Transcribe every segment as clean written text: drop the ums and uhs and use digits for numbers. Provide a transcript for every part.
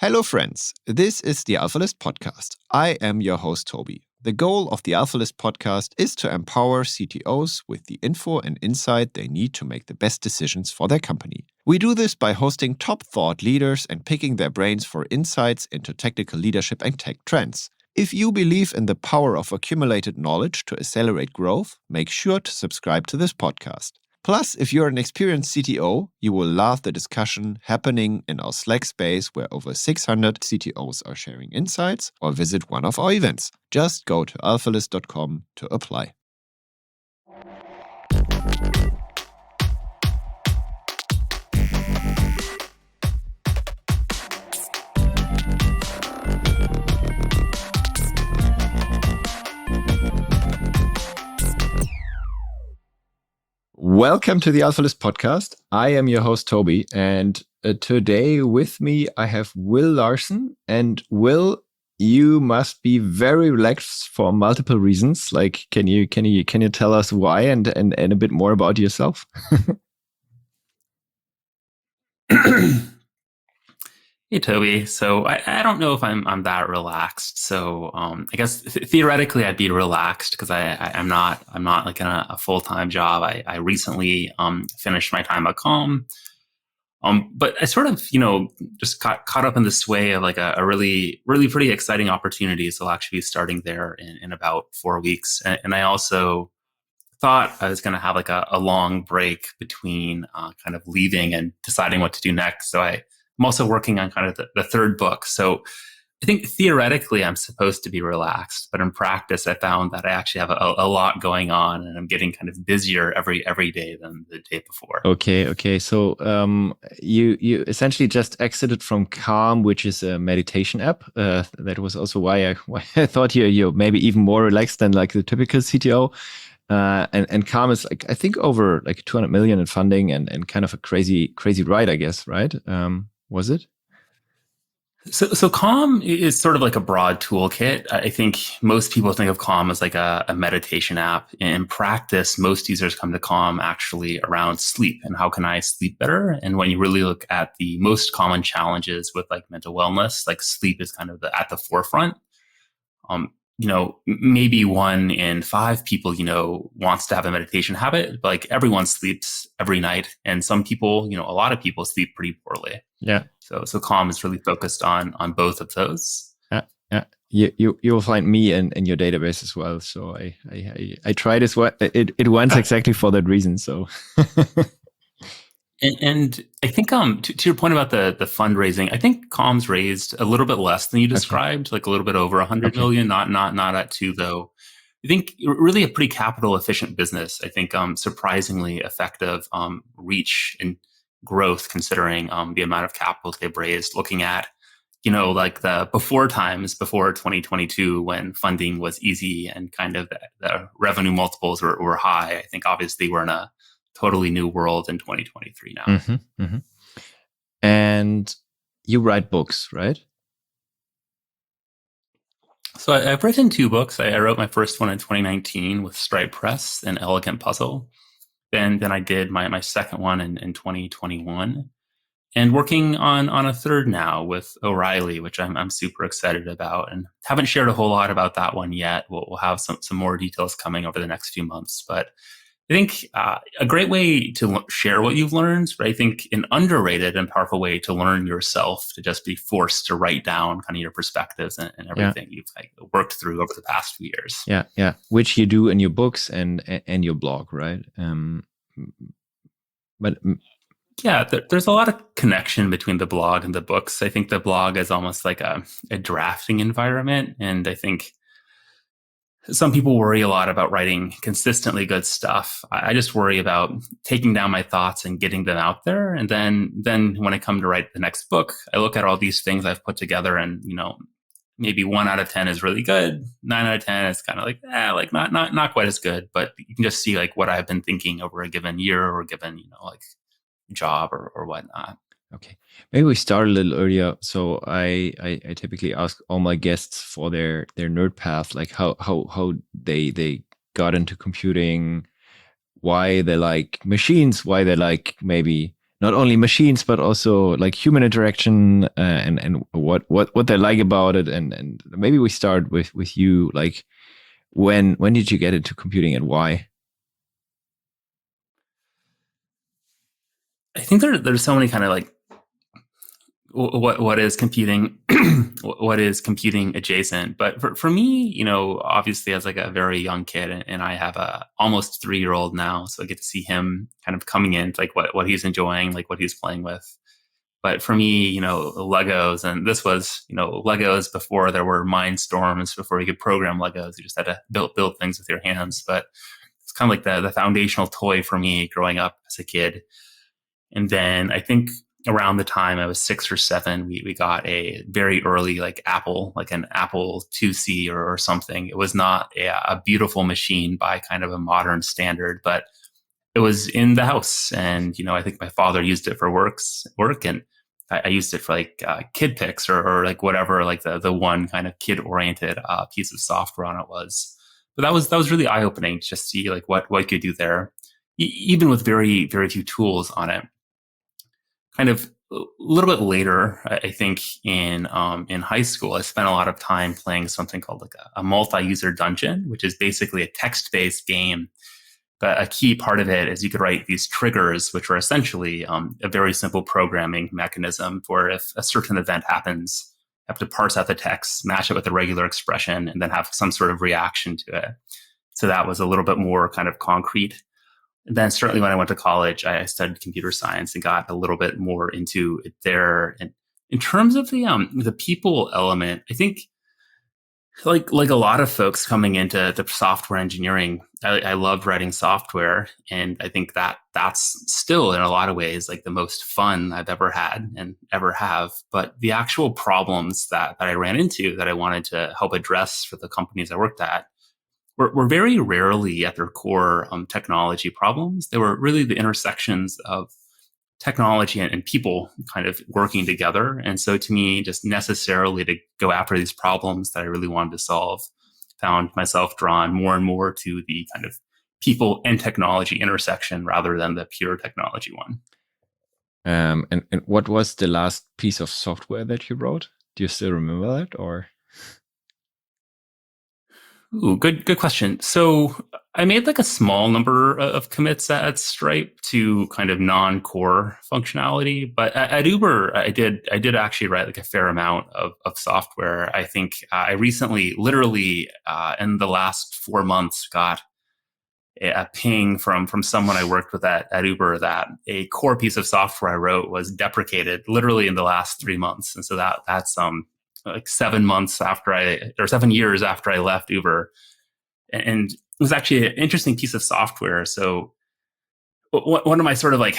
Hello, friends. This is the AlphaList podcast. I am your host, Toby. The goal of the AlphaList podcast is to empower CTOs with the info and insight they need to make the best decisions for their company. We do this by hosting top thought leaders and picking their brains for insights into technical leadership and tech trends. If you believe in the power of accumulated knowledge to accelerate growth, make sure to subscribe to this podcast. Plus, if you're an experienced CTO, you will love the discussion happening in our Slack space where over 600 CTOs are sharing insights, or visit one of our events. Just go to alphalist.com to apply. Welcome to the AlphaList podcast. I am your host, Toby, and today with me I have Will Larson. And Will, you must be very relaxed for multiple reasons. Like, can you tell us why and a bit more about yourself? Hey, Toby. So I don't know if I'm that relaxed. So I guess theoretically I'd be relaxed because I'm not like in a full-time job. I recently finished my time at Calm. But I sort of, just got caught up in the sway of like a really pretty exciting opportunity. So I'll actually be starting there in about 4 weeks. And I also thought I was going to have like a long break between kind of leaving and deciding what to do next. So I'm also working on kind of the third book. So I think theoretically I'm supposed to be relaxed, but in practice I found that I actually have a lot going on and I'm getting kind of busier every day than the day before. Okay. So you essentially just exited from Calm, which is a meditation app. That was also why I thought you're maybe even more relaxed than like the typical CTO. And Calm is like, I think over like 200 million in funding and kind of a crazy ride, I guess, right? Was it? So Calm is sort of like a broad toolkit. I think most people think of Calm as like a meditation app. In practice, most users come to Calm actually around sleep and how can I sleep better? And when you really look at the most common challenges with like mental wellness, like sleep is kind of at the forefront. Maybe 1 in 5 people, wants to have a meditation habit. But like everyone sleeps every night. And some people, a lot of people sleep pretty poorly. Yeah. So Calm is really focused on both of those. Yeah. You will find me in your database as well. So I tried it once exactly for that reason. So And I think to your point about the fundraising, I think Calm's raised a little bit less than you described, like a little bit over 100 million, not at 2 though. I think really a pretty capital efficient business. I think surprisingly effective reach and growth considering the amount of capital they've raised, looking at like the before 2022 when funding was easy and kind of the revenue multiples were high. I think obviously we're in a totally new world in 2023 now. Mm-hmm. And you write books, right? So I've written 2 books. I wrote my first one in 2019 with Stripe Press, An Elegant Puzzle. Then I did my second one in 2021. And working on a third now with O'Reilly, which I'm super excited about, and haven't shared a whole lot about that one yet. We'll have some more details coming over the next few months. But I think a great way to share what you've learned, but I think an underrated and powerful way to learn yourself, to just be forced to write down kind of your perspectives and everything you've like worked through over the past few years. Yeah. Which you do in your books and your blog, right? But yeah, there's a lot of connection between the blog and the books. I think the blog is almost like a drafting environment, and I think some people worry a lot about writing consistently good stuff. I just worry about taking down my thoughts and getting them out there. And then when I come to write the next book, I look at all these things I've put together and, maybe 1 out of 10 is really good. 9 out of 10 is kind of like, not quite as good, but you can just see like what I've been thinking over a given year or a given, like job or whatnot. Okay, maybe we start a little earlier. So I typically ask all my guests for their nerd path, like how they got into computing, why they like machines, why they like maybe not only machines but also like human interaction, and what they like about it. And maybe we start with you. Like, when did you get into computing and why? I think there's so many kind of like what is computing what is computing adjacent. But for me, obviously as like a very young kid, and I have a almost 3-year-old now, so I get to see him kind of coming in, like what he's enjoying, like what he's playing with. But for me, Legos, and this was, Legos before there were Mindstorms, before you could program Legos. You just had to build things with your hands. But it's kind of like the foundational toy for me growing up as a kid. And then I think around the time I was 6 or 7, we got a very early like Apple, like an Apple IIc or something. It was not a beautiful machine by kind of a modern standard, but it was in the house. And, I think my father used it for work, and I used it for like kid pics or like whatever, like the one kind of kid oriented piece of software on it was. But that was really eye opening to just see like what you could do there, even with very, very few tools on it. Kind of a little bit later, I think in high school, I spent a lot of time playing something called like a multi-user dungeon, which is basically a text-based game. But a key part of it is you could write these triggers, which are essentially a very simple programming mechanism for if a certain event happens, you have to parse out the text, match it with a regular expression, and then have some sort of reaction to it. So that was a little bit more kind of concrete. And then certainly when I went to college, I studied computer science and got a little bit more into it there. And in terms of the people element, I think like a lot of folks coming into the software engineering, I loved writing software, and I think that's still in a lot of ways like the most fun I've ever had and ever have. But the actual problems that I ran into that I wanted to help address for the companies I worked at were very rarely at their core technology problems. They were really the intersections of technology and people kind of working together. And so to me, just necessarily to go after these problems that I really wanted to solve, found myself drawn more and more to the kind of people and technology intersection rather than the pure technology one. And what was the last piece of software that you wrote? Do you still remember that, or? Ooh, good question. So I made like a small number of commits at Stripe to kind of non-core functionality, but at Uber, I did actually write like a fair amount of software. I think I recently, literally in the last 4 months, got a ping from someone I worked with at Uber that a core piece of software I wrote was deprecated literally in the last 3 months, and so that's like 7 months after 7 years after I left Uber. And it was actually an interesting piece of software. So one of my sort of like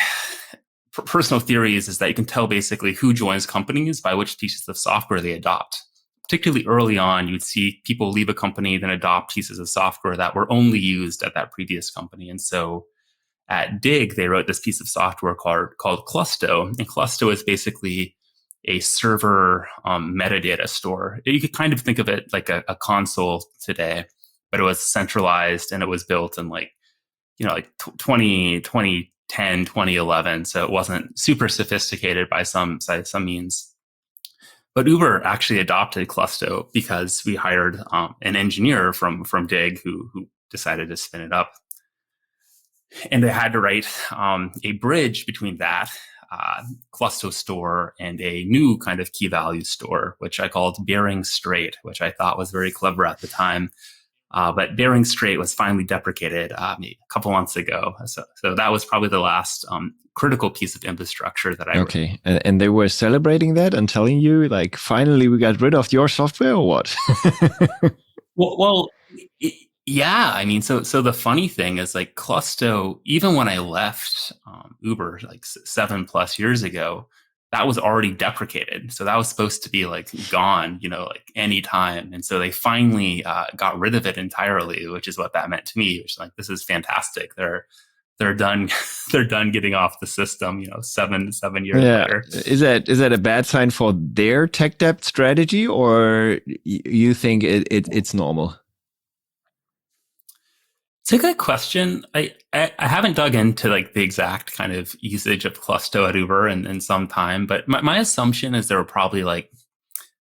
personal theories is that you can tell basically who joins companies by which pieces of software they adopt. Particularly early on, you'd see people leave a company, then adopt pieces of software that were only used at that previous company. And so at Digg, they wrote this piece of software called Clusto. And Clusto is basically a server metadata store. You could kind of think of it like a console today, but it was centralized and it was built in like 2010, 2011. So it wasn't super sophisticated by some means. But Uber actually adopted Clusto because we hired an engineer from Digg who decided to spin it up. And they had to write a bridge between that Clusto store and a new kind of key value store, which I called Bearing Straight, which I thought was very clever at the time. But Bearing Straight was finally deprecated a couple months ago. So that was probably the last critical piece of infrastructure that I Okay. And they were celebrating that and telling you, like, finally we got rid of your software, or what? Well, yeah. I mean, so the funny thing is, like, Clusto, even when I left Uber like 7+ years ago, that was already deprecated. So that was supposed to be like gone, like any time. And so they finally got rid of it entirely, which is what that meant to me. Which is like, this is fantastic. They're done. They're done getting off the system. 7 years later. Is that a bad sign for their tech debt strategy, or you think it's normal? It's a good question. I haven't dug into like the exact kind of usage of Clusto at Uber in some time, but my assumption is there were probably like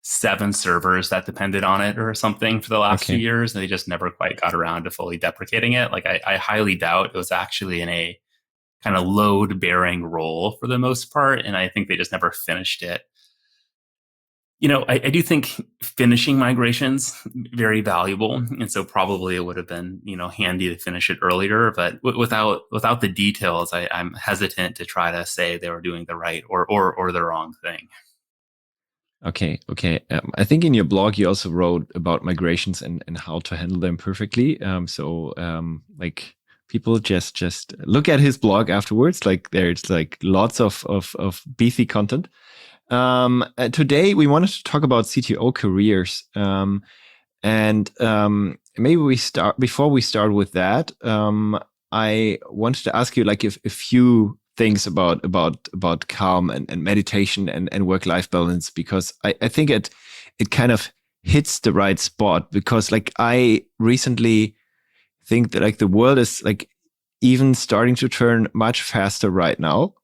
7 servers that depended on it or something for the last few Okay. years, and they just never quite got around to fully deprecating it. Like I highly doubt it was actually in a kind of load bearing role for the most part, and I think they just never finished it. I do think finishing migrations very valuable, and so probably it would have been handy to finish it earlier. But without the details, I'm hesitant to try to say they were doing the right or the wrong thing. Okay. Okay. I think in your blog you also wrote about migrations and how to handle them perfectly. Like people just look at his blog afterwards. Like there's like lots of beefy content. Today we wanted to talk about CTO careers. Maybe we start before we start with that. I wanted to ask you like if a few things about calm and meditation and work life balance, because I think it kind of hits the right spot, because like I recently think that like the world is like even starting to turn much faster right now.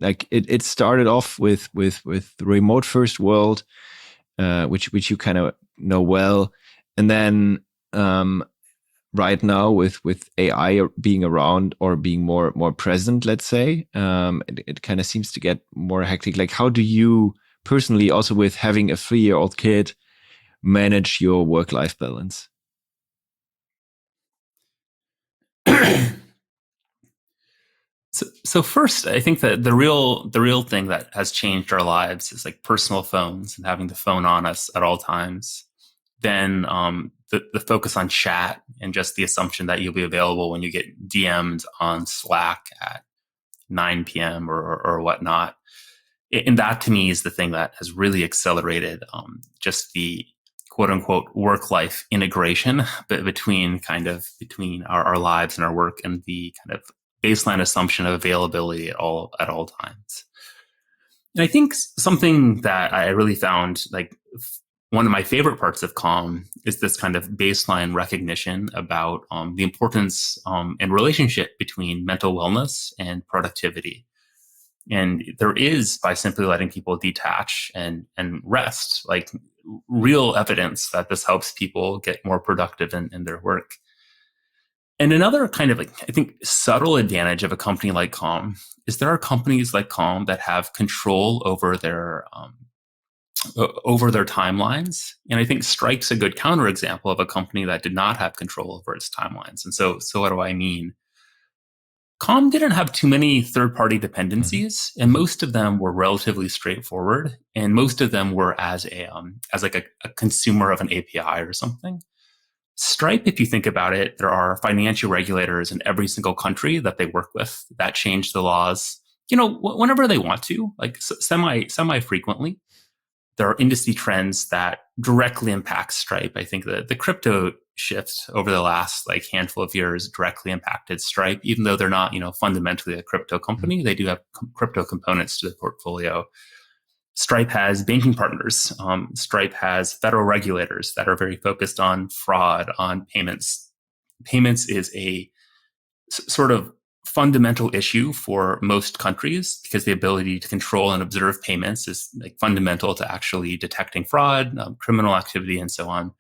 It started off with the remote first world, which you kind of know well, and then right now with AI being around or being more present, let's say, it kind of seems to get more hectic. Like, how do you personally, also with having a 3-year-old kid, manage your work life balance? So first, I think that the real thing that has changed our lives is like personal phones and having the phone on us at all times. Then the focus on chat and just the assumption that you'll be available when you get DM'd on Slack at 9 p.m. or whatnot. And that to me is the thing that has really accelerated just the quote unquote work life integration between our lives and our work, and the kind of baseline assumption of availability at all times. And I think something that I really found like one of my favorite parts of Calm is this kind of baseline recognition about the importance and relationship between mental wellness and productivity. And there is, by simply letting people detach and rest, like real evidence that this helps people get more productive in their work. And another kind of like, I think, subtle advantage of a company like Calm is there are companies like Calm that have control over their timelines. And I think Stripe's a good counterexample of a company that did not have control over its timelines. And so what do I mean? Calm didn't have too many third-party dependencies, and most of them were relatively straightforward, and most of them were as like a consumer of an API or something. Stripe, if you think about it, there are financial regulators in every single country that they work with that change the laws, whenever they want to, like semi frequently. There are industry trends that directly impact Stripe. I think the crypto shift over the last like handful of years directly impacted Stripe, even though they're not, fundamentally a crypto company. They do have crypto components to the portfolio. Stripe has banking partners. Stripe has federal regulators that are very focused on fraud, on payments. Payments is a sort of fundamental issue for most countries because the ability to control and observe payments is like fundamental to actually detecting fraud, criminal activity, and so on.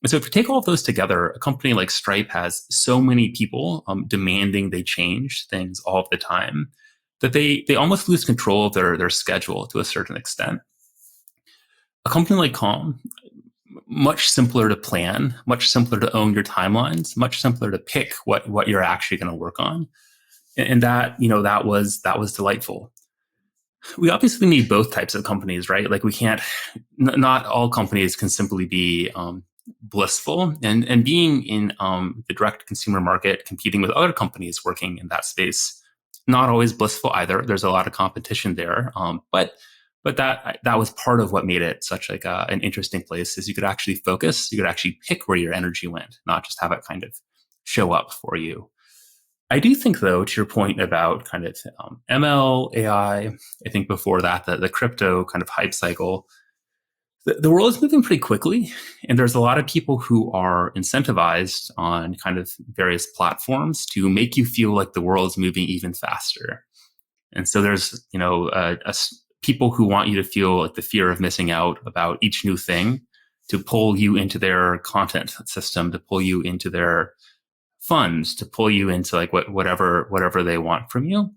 And so if you take all of those together, a company like Stripe has so many people demanding they change things all of the time that they almost lose control of their schedule to a certain extent. A company like Calm, much simpler to plan, much simpler to own your timelines, much simpler to pick what you're actually going to work on. And that was delightful. We obviously need both types of companies, right? Like we can't, not all companies can simply be blissful, and being in the direct consumer market, competing with other companies working in that space, not always blissful either. There's a lot of competition there, but that was part of what made it such like an interesting place. Is you could actually focus, you could actually pick where your energy went, not just have it kind of show up for you. I do think, though, to your point about kind of ML, AI, I think before that, the crypto kind of hype cycle, The world is moving pretty quickly, and there's a lot of people who are incentivized on kind of various platforms to make you feel like the world is moving even faster. And so there's, people who want you to feel like the fear of missing out about each new thing, to pull you into their content system, to pull you into their funds, to pull you into like whatever they want from you.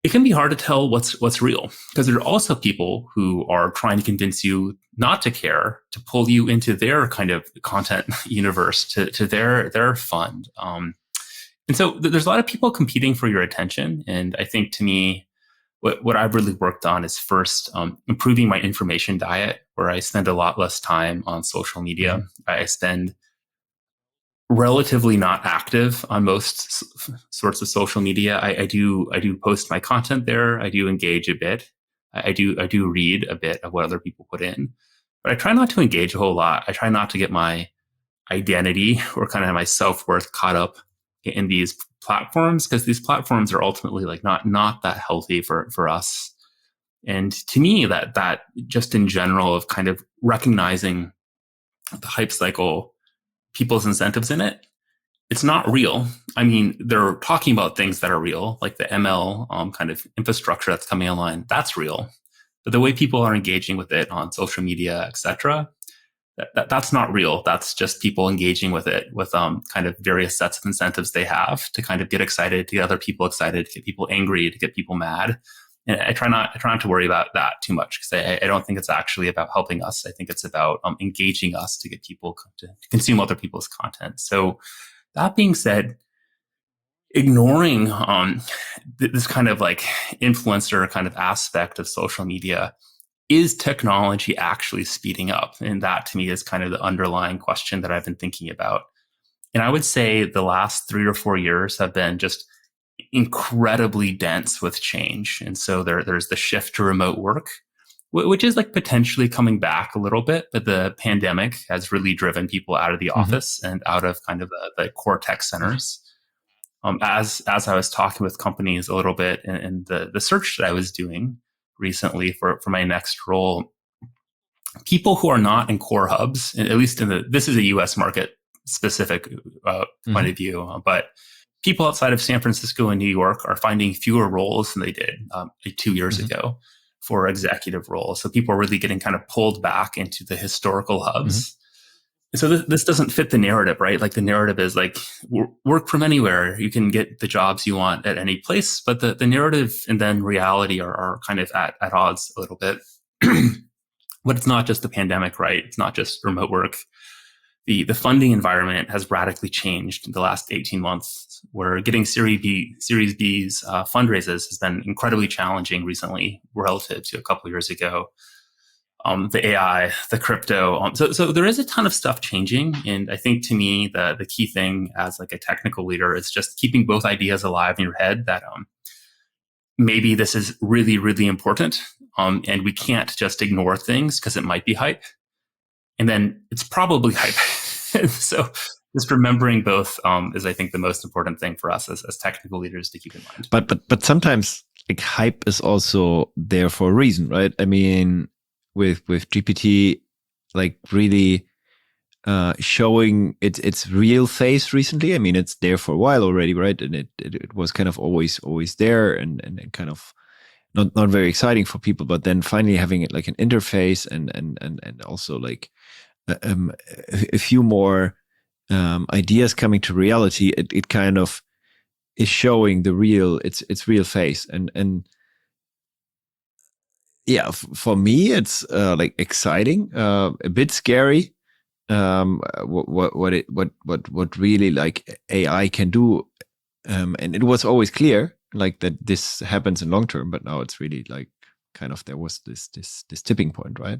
It can be hard to tell what's real, because there are also people who are trying to convince you not to care, to pull you into their kind of content universe, to their fund. And so there's a lot of people competing for your attention. And I think, to me, what I've really worked on is first improving my information diet, where I spend a lot less time on social media. Mm-hmm. I spend relatively not active on most sorts of social media. I do post my content there. I do engage a bit. I do read a bit of what other people put in, but I try not to engage a whole lot. I try not to get my identity or kind of my self-worth caught up in these platforms, because these platforms are ultimately like not that healthy for us. And to me, that just in general of kind of recognizing the hype cycle, people's incentives in it, it's not real. I mean, they're talking about things that are real, like the ML kind of infrastructure that's coming online. That's real. But the way people are engaging with it on social media, etc., that's not real. That's just people engaging with it with kind of various sets of incentives they have to kind of get excited, to get other people excited, to get people angry, to get people mad. And I try not to worry about that too much, because I don't think it's actually about helping us. I think it's about engaging us to get people to consume other people's content. So that being said, ignoring this kind of like influencer kind of aspect of social media, is technology actually speeding up? And that, to me, is kind of the underlying question that I've been thinking about. And I would say the last 3 or 4 years have been just incredibly dense with change. And so there's the shift to remote work, which is like potentially coming back a little bit, but the pandemic has really driven people out of the office and out of kind of the core tech centers. As I was talking with companies a little bit in the search that I was doing recently for my next role, people who are not in core hubs, at least this is a US market specific point of view, but people outside of San Francisco and New York are finding fewer roles than they did 2 years ago for executive roles. So people are really getting kind of pulled back into the historical hubs. So this doesn't fit the narrative, right? Like the narrative is like work from anywhere. You can get the jobs you want at any place, but the narrative and then reality are kind of at odds a little bit. But it's not just the pandemic, right? It's not just remote work. The funding environment has radically changed in the last 18 months, where getting Series B's fundraisers has been incredibly challenging recently relative to a couple of years ago. The AI, the crypto. So there is a ton of stuff changing. And I think, to me, the key thing as like a technical leader is just keeping both ideas alive in your head, that maybe this is really, really important. And we can't just ignore things because it might be hype. And then it's probably hype. So just remembering both is, I think, the most important thing for us as technical leaders to keep in mind. But sometimes like hype is also there for a reason, right? I mean, with GPT, like really showing its real face recently. I mean, it's there for a while already, right? And it was kind of always there, and kind of not very exciting for people. But then finally having it like an interface and also like a few more ideas coming to reality, it kind of is showing its real face. And yeah, for me, it's like exciting, a bit scary. What really like AI can do, and it was always clear like that this happens in long term, but now it's really like kind of there was this tipping point, right?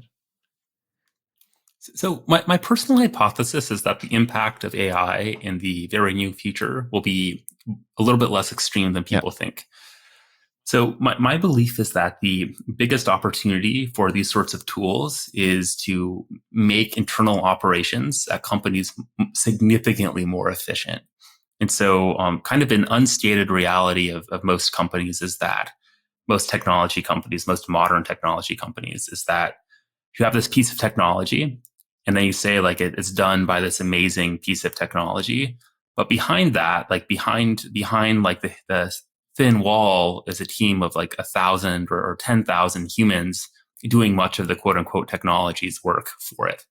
So my personal hypothesis is that the impact of AI in the very near future will be a little bit less extreme than people think. So my belief is that the biggest opportunity for these sorts of tools is to make internal operations at companies significantly more efficient. And so kind of an unstated reality of most companies is that most technology companies, most modern technology companies, is that you have this piece of technology, and then you say like it's done by this amazing piece of technology, but behind that, like behind like the thin wall is a team of like 1,000 or 10,000 humans doing much of the quote unquote technology's work for it.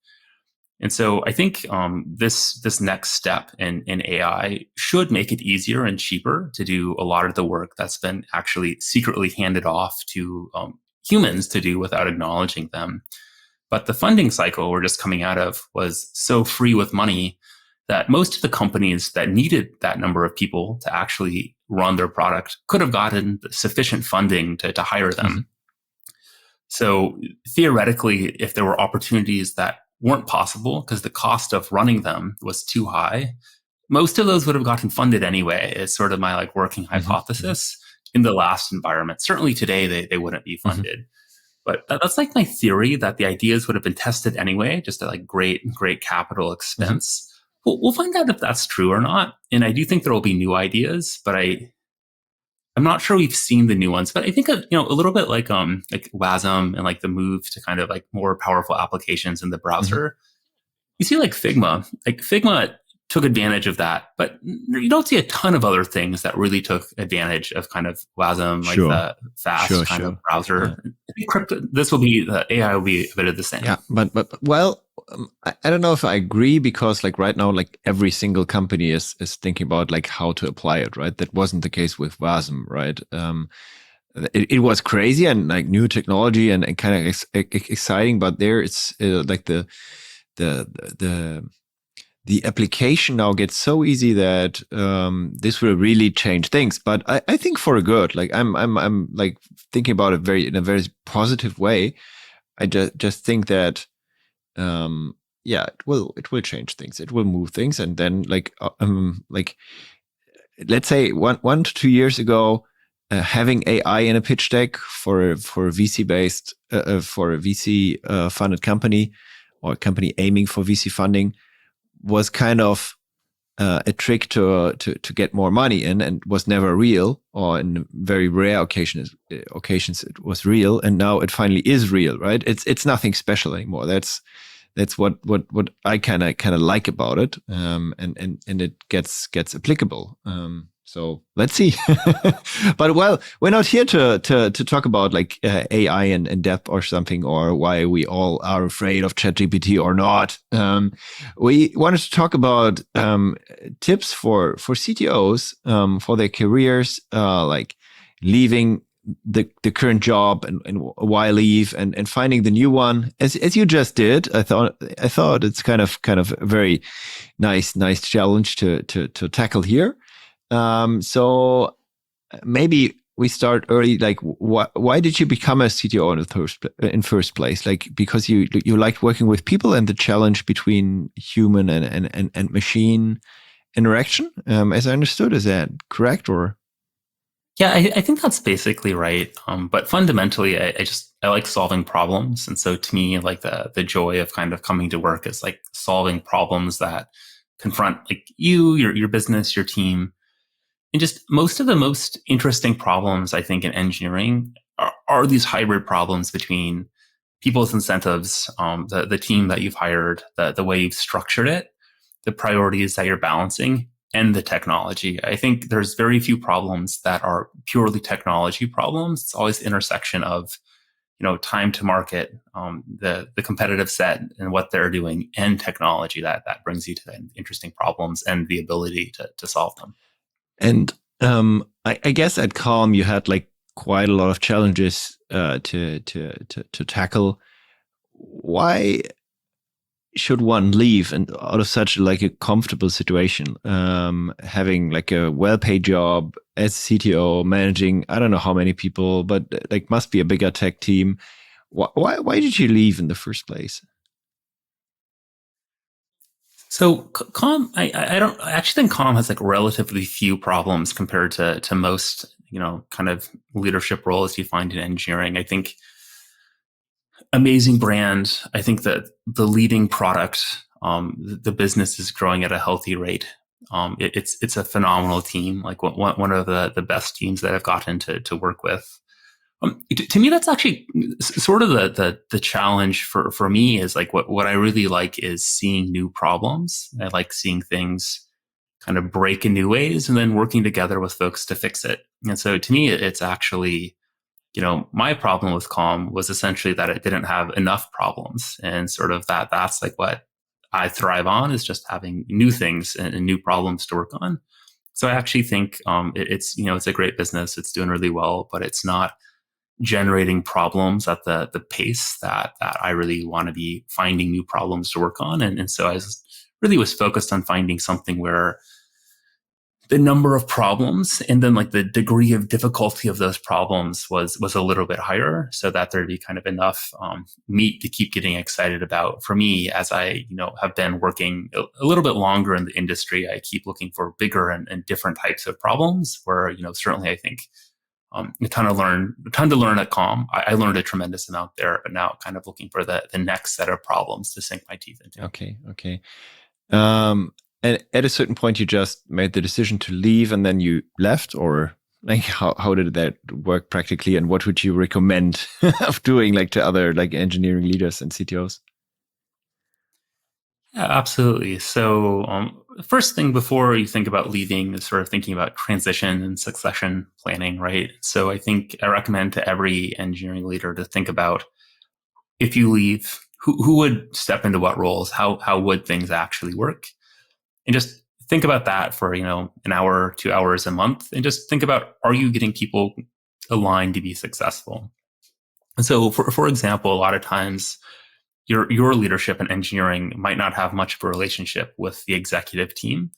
And so I think this next step in AI should make it easier and cheaper to do a lot of the work that's been actually secretly handed off to humans to do without acknowledging them. But the funding cycle we're just coming out of was so free with money that most of the companies that needed that number of people to actually run their product could have gotten sufficient funding to hire them. Mm-hmm. So theoretically, if there were opportunities that weren't possible because the cost of running them was too high, most of those would have gotten funded anyway. It's sort of my like working hypothesis in the last environment. Certainly today, they wouldn't be funded. But that's like my theory that the ideas would have been tested anyway, just at like great capital expense. We'll find out if that's true or not. And I do think there will be new ideas, but I'm not sure we've seen the new ones. But I think a little bit like WASM and like the move to kind of like more powerful applications in the browser. You see like Figma. Like Figma took advantage of that, but you don't see a ton of other things that really took advantage of kind of WASM, like the fast kind of browser. Yeah. I think the AI will be a bit of the same. Yeah, but well, I don't know if I agree, because like right now, like every single company is thinking about like how to apply it, right? That wasn't the case with WASM, right? It was crazy and like new technology and kind of exciting, but there it's like the application now gets so easy that this will really change things. But I think for good. Like I'm like thinking about it in a very positive way. I just think that it will change things. It will move things, and then like let's say 1 to 2 years ago, having AI in a pitch deck for a VC based for a VC funded company or a company aiming for VC funding was kind of a trick to get more money in, and was never real, or in very rare occasions it was real, and now it finally is real, right? It's nothing special anymore. That's what I kind of like about it, and it gets applicable. So let's see. But well, we're not here to talk about like AI in depth or something, or why we all are afraid of ChatGPT or not. We wanted to talk about tips for CTOs for their careers, like leaving the current job and why leave, and finding the new one, as you just did. I thought it's kind of a very nice challenge to tackle here. So maybe we start early. Like, why did you become a CTO in first place? Like, because you liked working with people and the challenge between human and machine interaction. As I understood, is that correct? Or yeah, I think that's basically right. But fundamentally, I like solving problems, and so to me, like the joy of kind of coming to work is like solving problems that confront like your business, your team. And just most of the most interesting problems, I think, in engineering are these hybrid problems between people's incentives, the team that you've hired, the way you've structured it, the priorities that you're balancing, and the technology. I think there's very few problems that are purely technology problems. It's always the intersection of, time to market, the competitive set and what they're doing, and technology that brings you to the interesting problems and the ability to solve them. And I guess at Calm you had like quite a lot of challenges to tackle. Why should one leave and out of such like a comfortable situation, having like a well-paid job as CTO, managing I don't know how many people, but like must be a bigger tech team. Why did you leave in the first place? So Calm, I don't actually think Calm has like relatively few problems compared to most, kind of leadership roles you find in engineering. I think amazing brand. I think that the leading product, the business is growing at a healthy rate. It's a phenomenal team, like one of the best teams that I've gotten to work with. To me, that's actually sort of the challenge for me is like what I really like is seeing new problems. I like seeing things kind of break in new ways and then working together with folks to fix it. And so to me, it's actually, my problem with Calm was essentially that it didn't have enough problems, and sort of that's like what I thrive on is just having new things and new problems to work on. So I actually think it's a great business. It's doing really well, but it's not generating problems at the pace that I really want to be finding new problems to work on. And so really was focused on finding something where the number of problems and then like the degree of difficulty of those problems was a little bit higher, so that there'd be kind of enough meat to keep getting excited about. For me, as I have been working a little bit longer in the industry, I keep looking for bigger and different types of problems. Where certainly I think a ton to learn at Calm. I learned a tremendous amount there, but now kind of looking for the next set of problems to sink my teeth into. Okay. And at a certain point, you just made the decision to leave, and then you left, or like how did that work practically? And what would you recommend of doing, like to other like engineering leaders and CTOs? Yeah, absolutely. So, first thing before you think about leaving is sort of thinking about transition and succession planning, right? So, I think I recommend to every engineering leader to think about, if you leave, who would step into what roles? How would things actually work? And just think about that for an hour, 2 hours a month, and just think about, are you getting people aligned to be successful? And so, for example, a lot of times your leadership in engineering might not have much of a relationship with the executive team.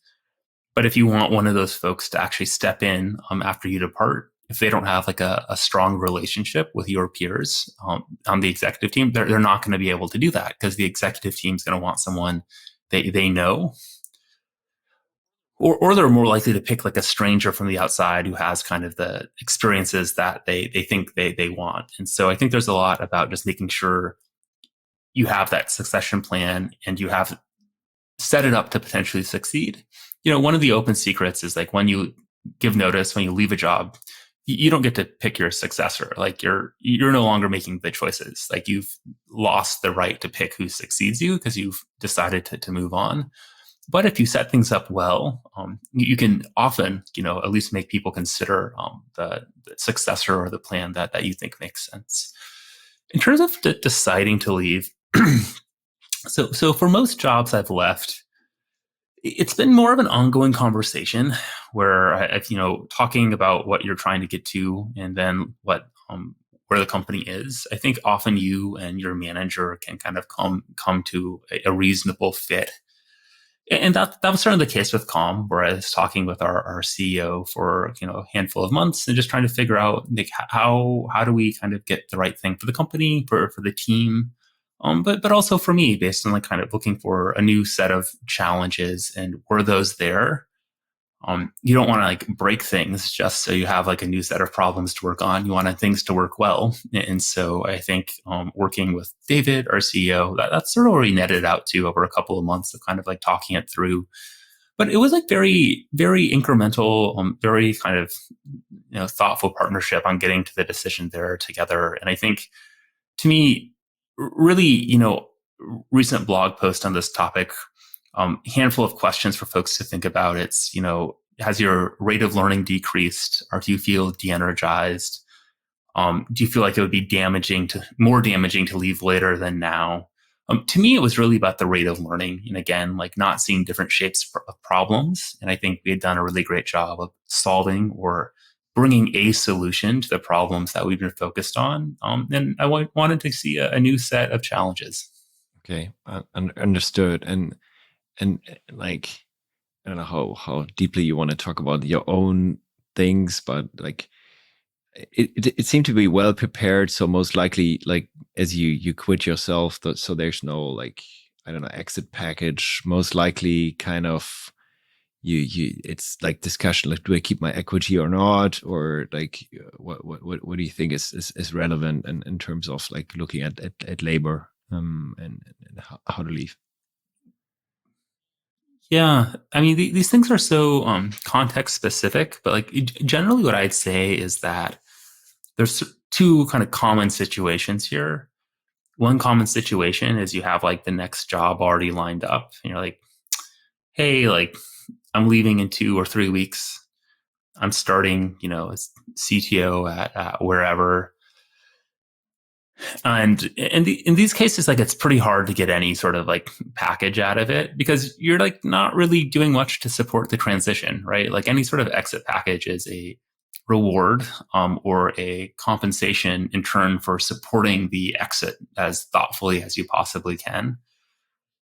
But if you want one of those folks to actually step in after you depart, if they don't have like a strong relationship with your peers on the executive team, they're not going to be able to do that, because the executive team is going to want someone they know, or they're more likely to pick like a stranger from the outside who has kind of the experiences that they think they want. And so I think there's a lot about just making sure you have that succession plan and you have set it up to potentially succeed. One of the open secrets is like when you give notice, when you leave a job, you don't get to pick your successor. Like you're no longer making the choices. Like you've lost the right to pick who succeeds you because you've decided to move on. But if you set things up well, you can often, at least make people consider the successor or the plan that you think makes sense. In terms of deciding to leave, so for most jobs I've left, it's been more of an ongoing conversation where I've, talking about what you're trying to get to and then where the company is. I think often you and your manager can kind of come to a reasonable fit. And that was certainly the case with Calm, where I was talking with our CEO for a handful of months and just trying to figure out like how do we kind of get the right thing for the company, for the team, but also for me, based on like kind of looking for a new set of challenges, and were those there? You don't want to like break things just so you have like a new set of problems to work on. You want things to work well. And so I think working with David, our CEO, that's sort of where we netted out to over a couple of months of kind of like talking it through. But it was like very, very incremental, very kind of thoughtful partnership on getting to the decision there together. And I think, to me, really, recent blog post on this topic, handful of questions for folks to think about. It's, has your rate of learning decreased, or do you feel de-energized? Do you feel like it would be more damaging to leave later than now? To me, it was really about the rate of learning. And again, like not seeing different shapes of problems. And I think we had done a really great job of solving or bringing a solution to the problems that we've been focused on. And I wanted to see a new set of challenges. Okay, understood. And like, I don't know how deeply you want to talk about your own things, but like it seemed to be well prepared. So most likely, like as you quit yourself, so there's no like, I don't know, exit package. Most likely, kind of you it's like discussion like, do I keep my equity or not, or like what do you think is relevant in terms of like looking at labor and how to leave? Yeah, I mean, these things are so context specific, but like generally, what I'd say is that there's two kind of common situations here. One common situation is you have like the next job already lined up, and you're like, hey, like I'm leaving in 2 or 3 weeks. I'm starting, as CTO at wherever. And in these cases, like it's pretty hard to get any sort of like package out of it because you're like not really doing much to support the transition, right? Like any sort of exit package is a reward or a compensation in turn for supporting the exit as thoughtfully as you possibly can.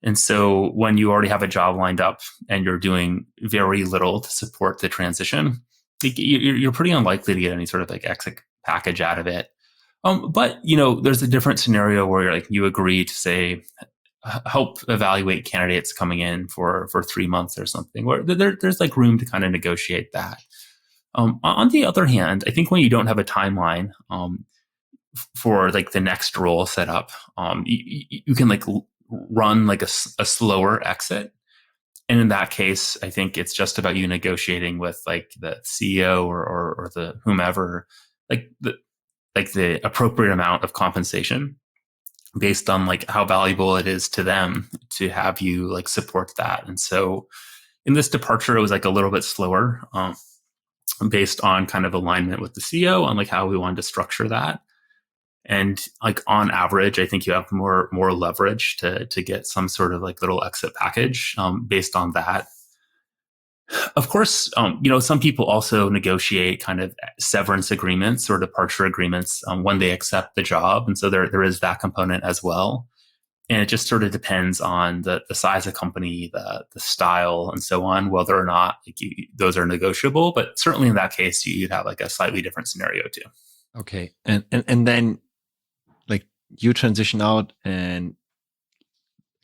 And so when you already have a job lined up and you're doing very little to support the transition, you're pretty unlikely to get any sort of like exit package out of it. But there's a different scenario where you're like you agree to say help evaluate candidates coming in for 3 months or something, where there's like room to kind of negotiate that. On the other hand, I think when you don't have a timeline for like the next role set up, you can like run like a slower exit. And in that case, I think it's just about you negotiating with like the CEO or the whomever, like the appropriate amount of compensation based on like how valuable it is to them to have you like support that. And so in this departure, it was like a little bit slower based on kind of alignment with the CEO on like how we wanted to structure that. And like on average, I think you have more leverage to get some sort of like little exit package based on that. Of course, some people also negotiate kind of severance agreements or departure agreements when they accept the job, and so there is that component as well. And it just sort of depends on the size of company, the style, and so on, whether or not like those are negotiable. But certainly in that case, you'd have like a slightly different scenario too. Okay, and then like you transition out and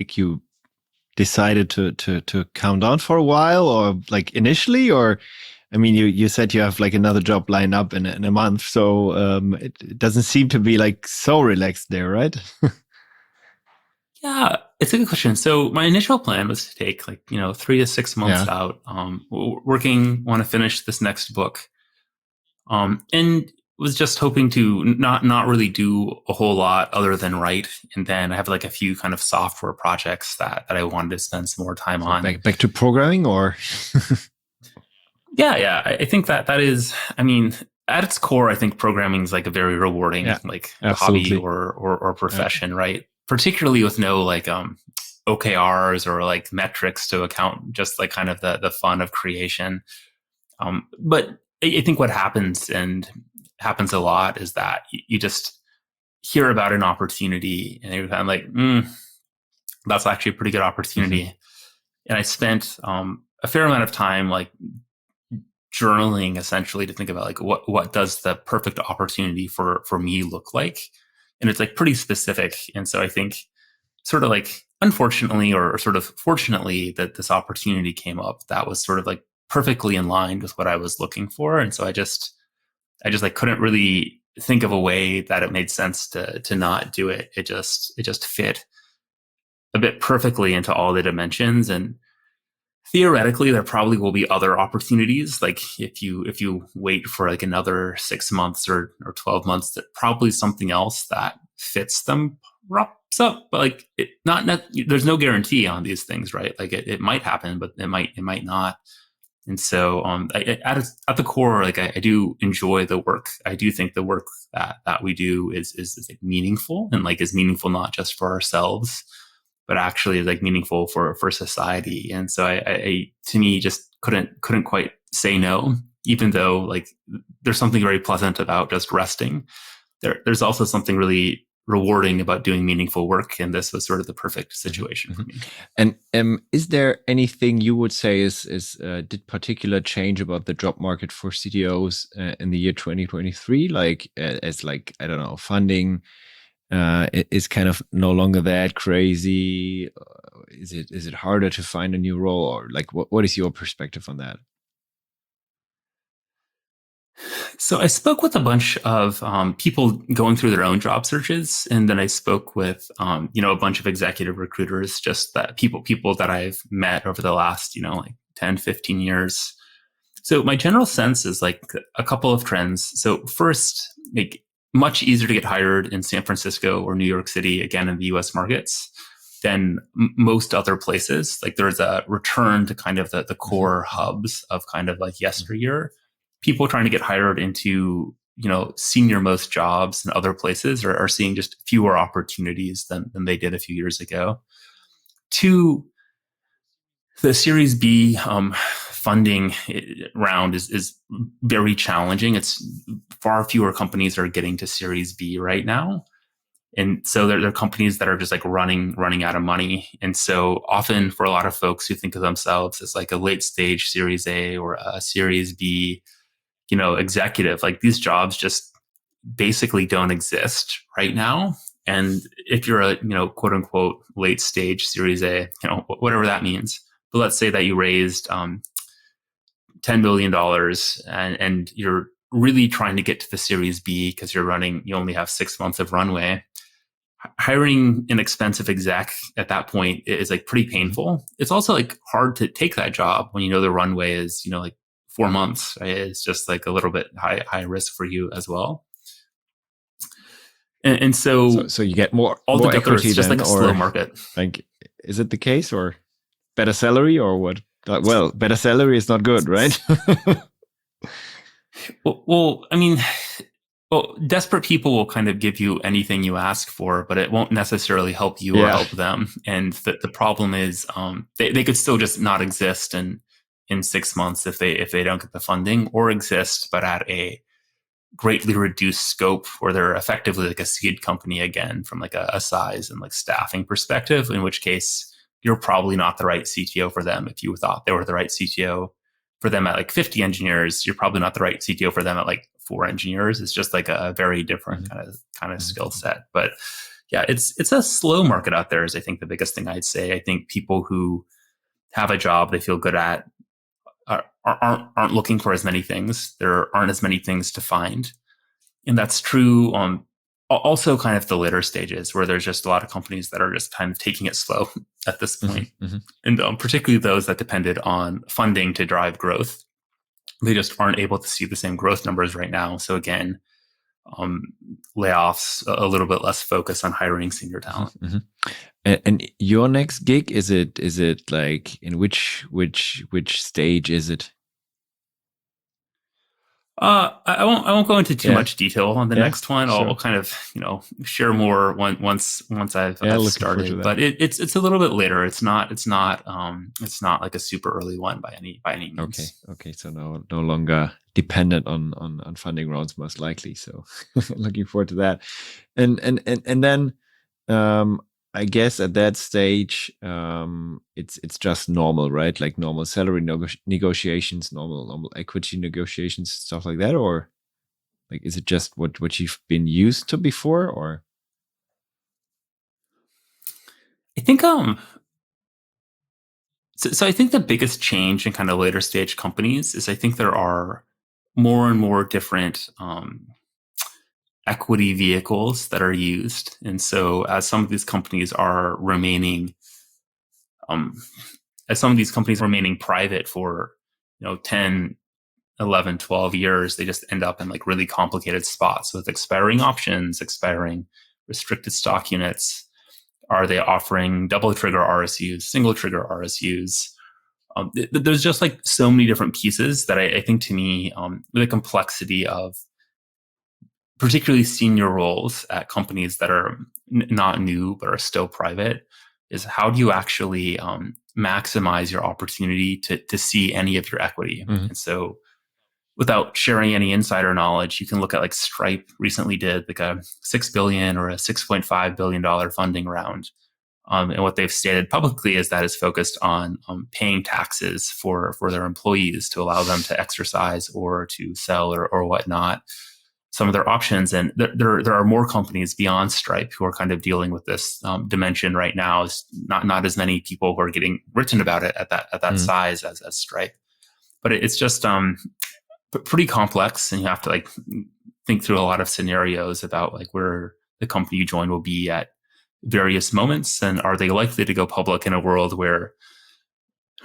like you decided to calm down for a while, or like initially, or I mean you said you have like another job lined up in a month, so it doesn't seem to be like so relaxed there, right? Yeah, it's a good question. So my initial plan was to take like 3 to 6 months out, want to finish this next book, and was just hoping to not really do a whole lot other than write. And then I have like a few kind of software projects that I wanted to spend some more time on. Back to programming, or yeah, I think that is. I mean, at its core, I think programming is like a very rewarding like hobby or profession, right? Particularly with no like OKRs or like metrics to account, just like kind of the fun of creation. But I think what happens a lot is that you just hear about an opportunity and you're kind of like, that's actually a pretty good opportunity. Mm-hmm. And I spent a fair amount of time like journaling essentially to think about like what does the perfect opportunity for me look like. And it's like pretty specific. And so I think sort of like unfortunately or sort of fortunately that this opportunity came up that was sort of like perfectly in line with what I was looking for. And so I just like couldn't really think of a way that it made sense to not do it. It just fit a bit perfectly into all the dimensions. And theoretically, there probably will be other opportunities. Like if you wait for like another 6 months or 12 months, that probably something else that fits them wraps up. But like there's no guarantee on these things, right? Like it might happen, but it might not. And so at the core, like I do enjoy the work. I do think the work that we do is like meaningful and like is meaningful not just for ourselves, but actually is like meaningful for society. And so I to me just couldn't quite say no, even though like there's something very pleasant about just resting. There's also something really rewarding about doing meaningful work, and this was sort of the perfect situation for me. And is there anything you would say did particular change about the job market for CTOs in the year 2023? Like as like I don't know, funding is kind of no longer that crazy. Is it harder to find a new role, or like what is your perspective on that? So I spoke with a bunch of people going through their own job searches, and then I spoke with a bunch of executive recruiters, just that people that I've met over the last like 10, 15 years. So my general sense is like a couple of trends. So first, like much easier to get hired in San Francisco or New York City, again, in the US markets than most other places. Like there's a return to kind of the core hubs of kind of like yesteryear. People trying to get hired into, senior most jobs in other places are seeing just fewer opportunities than they did a few years ago. Two, the Series B funding round is very challenging. It's far fewer companies are getting to Series B right now. And so there are companies that are just like running out of money. And so often for a lot of folks who think of themselves as like a late stage Series A or a Series B, executive, like these jobs just basically don't exist right now. And if you're a, quote unquote, late stage Series A, whatever that means, but let's say that you raised $10 billion and you're really trying to get to the Series B because you only have 6 months of runway. Hiring an expensive exec at that point is like pretty painful. It's also like hard to take that job when the runway is, like 4 months. Right? It's just like a little bit high risk for you as well. And so you get more altogether, equity it's just then, like a slow market. Like, is it the case, or better salary, or what? Well, better salary is not good, right? Desperate people will kind of give you anything you ask for, but it won't necessarily help you or help them. And the problem is they could still just not exist in 6 months if they don't get the funding, or exist but at a greatly reduced scope where they're effectively like a seed company again from like a size and like staffing perspective, in which case you're probably not the right CTO for them. If you thought they were the right CTO for them at like 50 engineers, you're probably not the right CTO for them at like 4 engineers. It's just like a very different kind of skill set. But yeah, it's a slow market out there is I think the biggest thing I'd say. I think people who have a job they feel good at aren't looking for as many things. There aren't as many things to find. And that's true on also kind of the later stages where there's just a lot of companies that are just kind of taking it slow at this point. And particularly those that depended on funding to drive growth. They just aren't able to see the same growth numbers right now. So again, layoffs, a little bit less focus on hiring senior talent. And your next gig, is it like in which stage is it? I won't go into too much detail on the next one. I'll kind of share more once I've started. But it's a little bit later. It's not like a super early one by any means. Okay. So no longer dependent on funding rounds, most likely. So looking forward to that. And then I guess at that stage, it's just normal, right? Like normal salary negotiations, normal equity negotiations, stuff like that, or like is it just what you've been used to before, or? I think so I think the biggest change in kind of later stage companies is I think there are more and more different equity vehicles that are used. And so as some of these companies are remaining private for 10, 11, 12 years, they just end up in like really complicated spots with expiring options, expiring restricted stock units. Are they offering double trigger RSUs, single trigger RSUs? There's just like so many different pieces that I think to me, the complexity of particularly senior roles at companies that are not new but are still private is how do you actually maximize your opportunity to see any of your equity? And so without sharing any insider knowledge, you can look at like Stripe recently did like a $6 billion or a $6.5 billion funding round. And what they've stated publicly is that is focused on paying taxes for their employees to allow them to exercise or to sell or whatnot some of their options. And there are more companies beyond Stripe who are kind of dealing with this dimension right now. It's not as many people who are getting written about it at that size as Stripe, but it's just pretty complex, and you have to like think through a lot of scenarios about like where the company you join will be at various moments, and are they likely to go public in a world where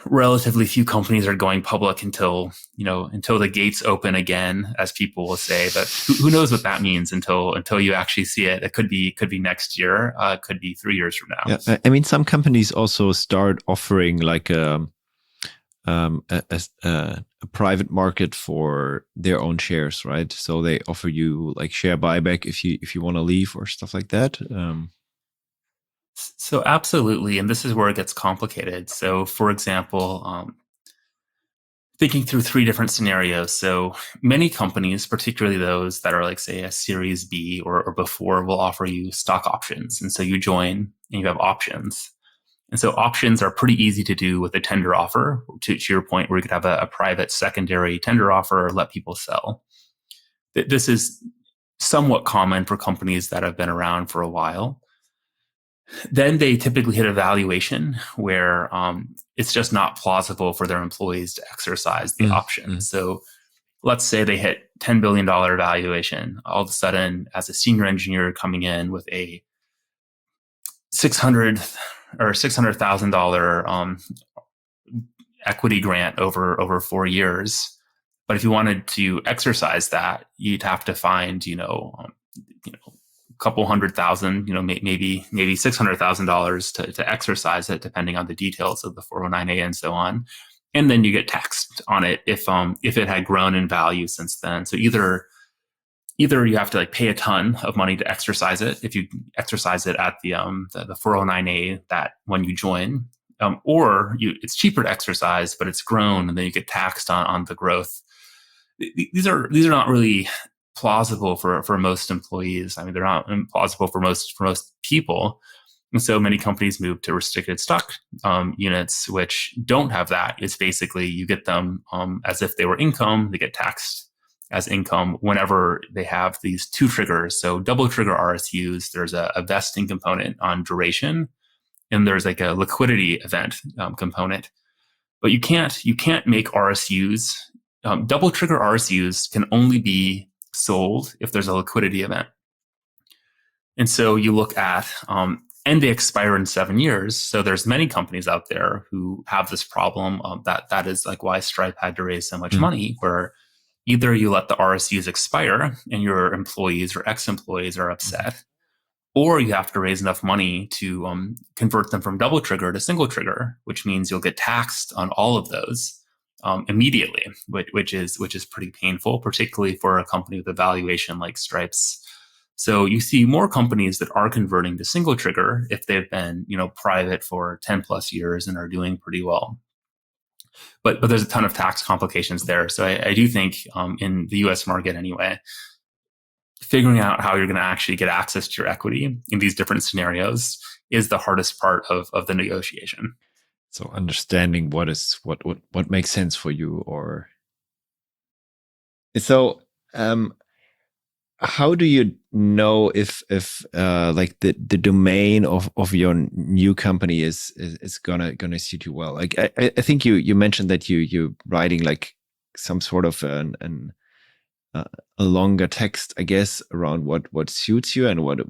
relatively few companies are going public until the gates open again, as people will say. But who knows what that means until you actually see it. It could be next year, could be 3 years from now. Yeah, I mean, some companies also start offering like a private market for their own shares, right? So they offer you like share buyback if you want to leave or stuff like that. So absolutely, and this is where it gets complicated. So, for example, thinking through 3 different scenarios. So many companies, particularly those that are like, say, a Series B or before, will offer you stock options. And so you join and you have options. And so options are pretty easy to do with a tender offer, to your point, where you could have a private secondary tender offer or let people sell. This is somewhat common for companies that have been around for a while. Then they typically hit a valuation where it's just not plausible for their employees to exercise the option. So let's say they hit $10 billion valuation. All of a sudden, as a senior engineer coming in with a $600,000 equity grant over 4 years. But if you wanted to exercise that, you'd have to find, a couple $100,000, maybe $600,000 to exercise it, depending on the details of the 409A and so on. And then you get taxed on it if it had grown in value since then. So either you have to like pay a ton of money to exercise it if you exercise it at the 409A that when you join, or it's cheaper to exercise, but it's grown, and then you get taxed on the growth. These are not really plausible for most employees. I mean, they're not plausible for most people. And so many companies move to restricted stock units, which don't have that. It's basically you get them as if they were income. They get taxed as income whenever they have these 2 triggers. So double trigger RSUs, there's a vesting component on duration, and there's like a liquidity event component. But you can't make RSUs. Double trigger RSUs can only be sold if there's a liquidity event. And so you look at, and they expire in 7 years. So there's many companies out there who have this problem. That is like why Stripe had to raise so much money, where either you let the RSUs expire and your employees or ex-employees are upset, or you have to raise enough money to convert them from double trigger to single trigger, which means you'll get taxed on all of those immediately, which is pretty painful, particularly for a company with a valuation like Stripe's. So you see more companies that are converting to single trigger if they've been private for 10 plus years and are doing pretty well. But there's a ton of tax complications there. So I do think in the US market anyway, figuring out how you're going to actually get access to your equity in these different scenarios is the hardest part of the negotiation. So understanding what makes sense for you, or so how do you know if like the domain of your new company is gonna suit you well? Like I think you mentioned that you're writing like some sort of a longer text, I guess, around what suits you and what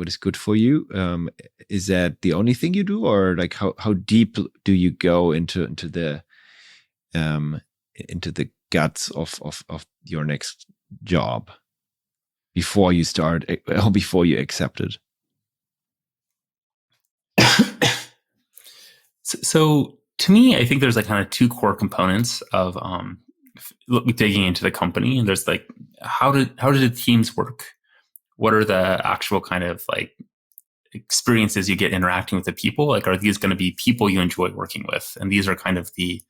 is good for you. Is that the only thing you do, or like how deep do you go into the guts of your next job before you start or before you accept it? So to me, I think there's like kind of 2 core components of digging into the company. And there's like, how do the teams work? What are the actual kind of like experiences you get interacting with the people? Like, are these going to be people you enjoy working with? And these are kind of the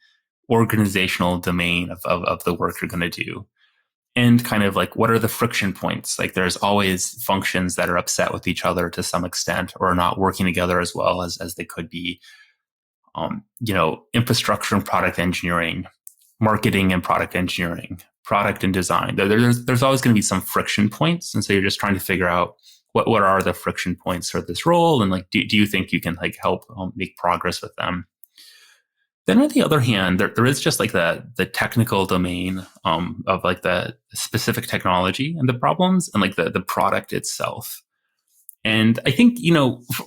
organizational domain of the work you're going to do. And kind of like, what are the friction points? Like, there's always functions that are upset with each other to some extent, or not working together as well as they could be. Infrastructure and product engineering, marketing and product engineering, product and design. There's always going to be some friction points. And so you're just trying to figure out what are the friction points for this role, and like, do you think you can like help make progress with them? Then on the other hand, there is just like the technical domain of like the specific technology and the problems, and like the product itself. And I think,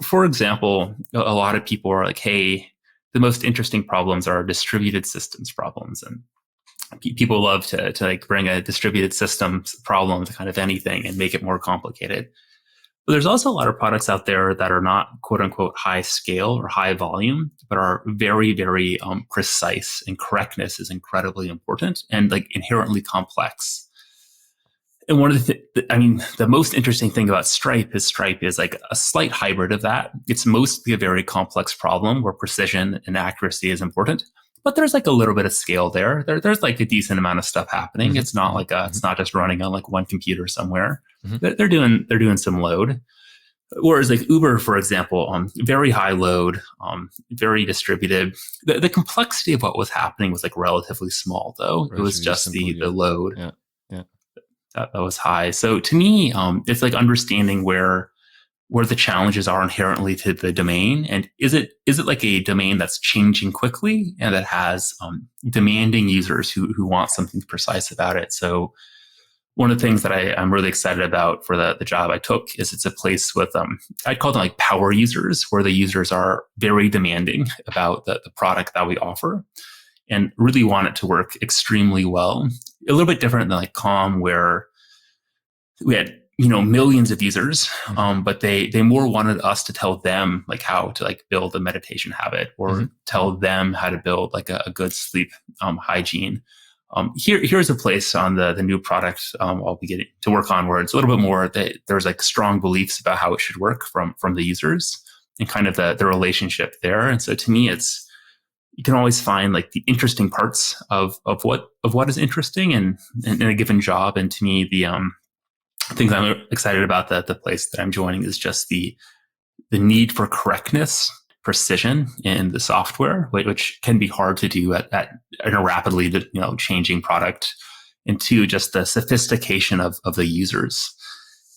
for example, a lot of people are like, hey, the most interesting problems are distributed systems problems. And people love to like bring a distributed systems problem to kind of anything and make it more complicated. But there's also a lot of products out there that are not quote unquote high scale or high volume, but are very, very precise, and correctness is incredibly important and like inherently complex. And one of the most interesting thing about Stripe is like a slight hybrid of that. It's mostly a very complex problem where precision and accuracy is important, but there's like a little bit of scale there. There's like a decent amount of stuff happening. It's not like it's not just running on like one computer somewhere. They're doing some load. Whereas like Uber, for example, very high load, very distributed. The complexity of what was happening was like relatively small, though. It was just the load. Yeah. That was high. So to me, it's like understanding where the challenges are inherently to the domain, and is it like a domain that's changing quickly and that has demanding users who want something precise about it. So one of the things that I'm really excited about for the job I took is it's a place with I'd call them like power users, where the users are very demanding about the product that we offer and really want it to work extremely well. A little bit different than like Calm, where we had millions of users, but they more wanted us to tell them like how to like build a meditation habit, or tell them how to build like a good sleep hygiene. Here's a place on the new product I'll be getting to work on where it's a little bit more that there's like strong beliefs about how it should work from the users and kind of the relationship there. And so to me, you can always find like the interesting parts of what is interesting in a given job. And to me, the things I'm excited about the place that I'm joining is just the need for correctness, precision in the software, which can be hard to do at in a rapidly changing product, and two, just the sophistication of the users,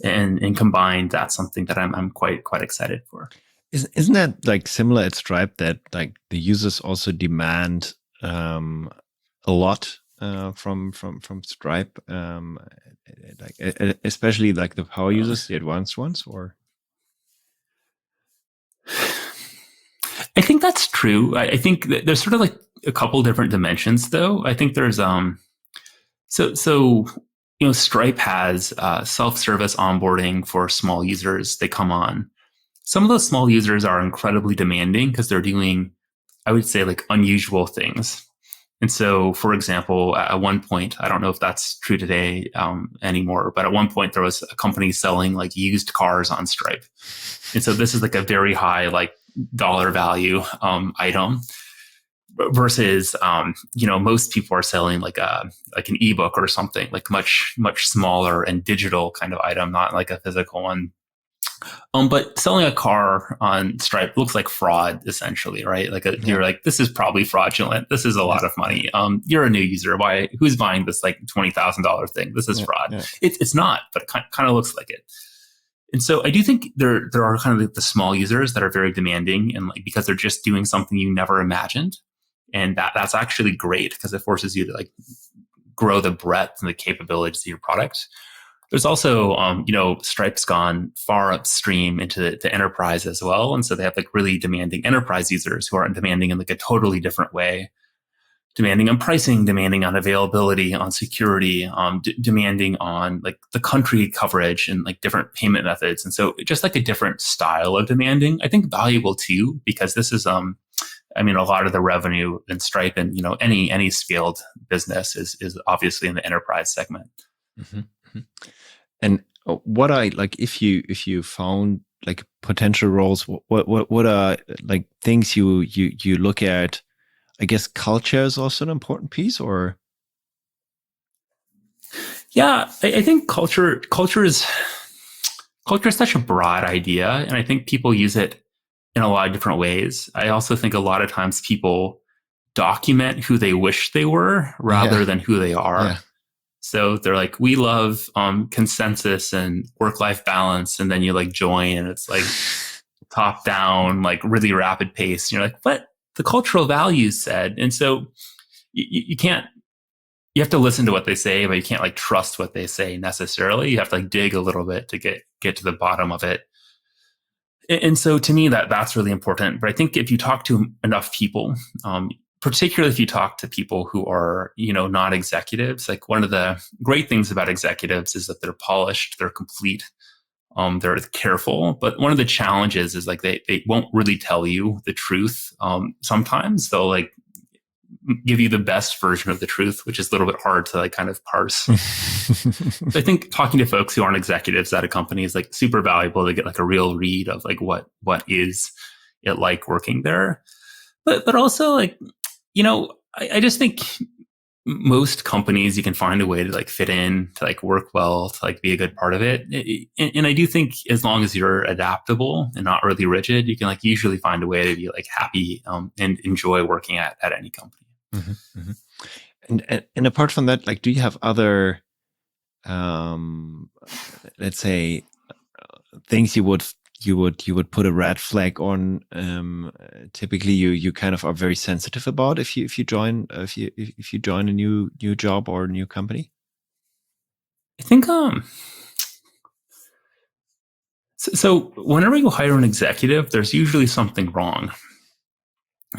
and combined, that's something that I'm quite excited for. Isn't that like similar at Stripe, that like the users also demand a lot from Stripe, like especially like the power users, the advanced ones, or? I think that's true. I think there's sort of like a couple different dimensions, though. I think there's Stripe has self-service onboarding for small users. They come on. Some of those small users are incredibly demanding because they're doing, I would say, like unusual things. And so, for example, at one point, I don't know if that's true today anymore, but at one point there was a company selling like used cars on Stripe. And so this is like a very high like dollar value item versus most people are selling like an ebook or something like much smaller and digital kind of item, not like a physical one. But selling a car on Stripe looks like fraud, essentially, right? Like you're like, this is probably fraudulent. This is a lot of money. You're a new user. Who's buying this like $20,000 thing? This is fraud. Yeah. It's not, but it kind of looks like it. And so I do think there are kind of like the small users that are very demanding, and like because they're just doing something you never imagined, and that's actually great because it forces you to like grow the breadth and the capabilities of your product. There's also, Stripe's gone far upstream into the enterprise as well. And so they have like really demanding enterprise users who are demanding in like a totally different way, demanding on pricing, demanding on availability, on security, demanding on like the country coverage and like different payment methods. And so just like a different style of demanding, I think valuable too, because this is, a lot of the revenue in Stripe and, any scaled business is obviously in the enterprise segment. Mm-hmm. And what if you found like potential roles, what are like things you look at? I guess culture is also an important piece, or? Yeah, I think culture is such a broad idea, and I think people use it in a lot of different ways. I also think a lot of times people document who they wish they were rather than who they are. Yeah. So they're like, we love consensus and work-life balance, and then you like join, and it's like top down, like really rapid pace. And you're like, what? The cultural values said. And so you can't. You have to listen to what they say, but you can't like trust what they say necessarily. You have to like dig a little bit to get to the bottom of it. And so to me, that's really important. But I think if you talk to enough people, particularly if you talk to people who are, not executives, like one of the great things about executives is that they're polished, they're complete, they're careful. But one of the challenges is like they won't really tell you the truth. Sometimes they'll like give you the best version of the truth, which is a little bit hard to like kind of parse. So I think talking to folks who aren't executives at a company is like super valuable to get like a real read of like what is it like working there. But also like, I just think most companies you can find a way to like fit in, to like work well, to like be a good part of it. And I do think as long as you're adaptable and not really rigid, you can like usually find a way to be like happy and enjoy working at any company. Mm-hmm, mm-hmm. And apart from that, like, do you have other, let's say, things you would put a red flag on? Typically, you kind of are very sensitive about if you join a new job or a new company. I think so whenever you hire an executive, there's usually something wrong.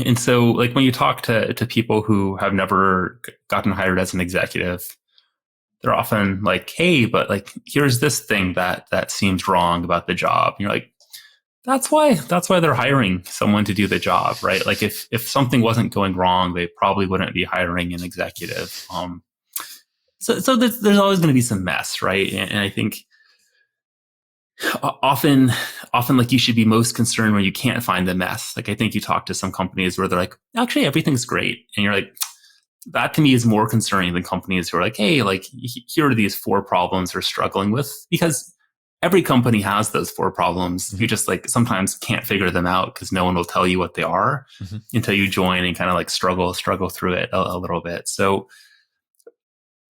And so like when you talk to people who have never gotten hired as an executive, they're often like, hey, but like here's this thing that seems wrong about the job. And you're like, that's why they're hiring someone to do the job, right? Like if something wasn't going wrong, they probably wouldn't be hiring an executive. So there's always going to be some mess, right? And I think often like you should be most concerned when you can't find the mess. Like I think you talk to some companies where they're like, actually everything's great, and you're like, that to me is more concerning than companies who are like, hey, like here are these 4 problems we're struggling with, because every company has those 4 problems. Mm-hmm. You just like sometimes can't figure them out because no one will tell you what they are mm-hmm. until you join and kind of like struggle through it a little bit. So